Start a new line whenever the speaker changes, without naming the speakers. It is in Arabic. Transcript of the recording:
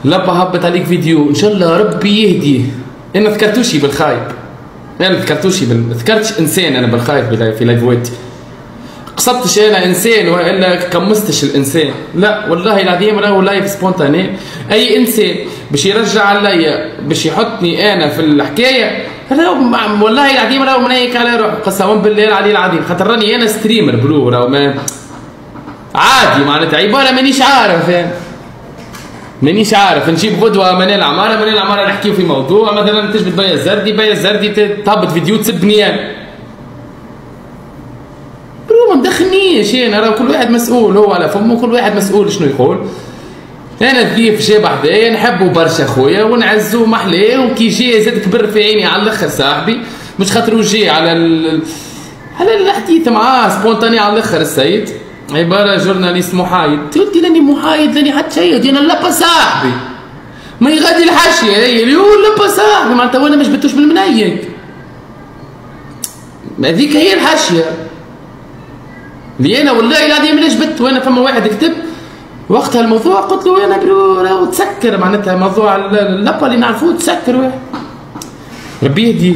لبا هبط عليك فيديو ان شاء الله ربي يهديه. انا ذكرتوشي بالخايب، انا ذكرتوشي ذكرتش انسان انا بالخايب في لايفواتي. قصدتش انا انسان والا كمستش الانسان، لا والله العظيم راهو لايف سبونتاني. اي انسان باش يرجع عليا باش يحطني انا في الحكايه والله العظيم راهو منيك على روحه قسما بالله العلي العظيم، خاطر راني انا ستريمر برو راهو ما عادي معناتها عباره مانيش عارف يعني. مانيش عارف نجيب غدوه منال عماره نحكيو في موضوع مثلا تجبد بيا الزردي تهبط فيديو تسبني انا. برو ما مدخلنيش انا، راه كل واحد مسؤول هو على فمه، كل واحد مسؤول شنو يقول. انا الضيف جا بحذايا نحبه برشا خويا ونعزو محلاه، وكي جا زاد كبر في عيني على الاخر صاحبي، مش خاطر جا على الحديث معاه سبونتاني على الاخر السيد. عباره جورناليست محايد، قلت لاني محايد لاني حتى شيء انا لبا صاحبي ما يغادي الحاشيه هي اللي هو لبا صاحبي معناتها وانا ما جبتوش بالمنيك. هذيك هي الحاشيه اللي انا والله العظيم اللي جبت. وانا فما واحد كتب وقتها الموضوع قلت له انا برو راهو تسكر معناتها موضوع اللبا اللي نعرفوه تسكر واحد. ربي يهديه.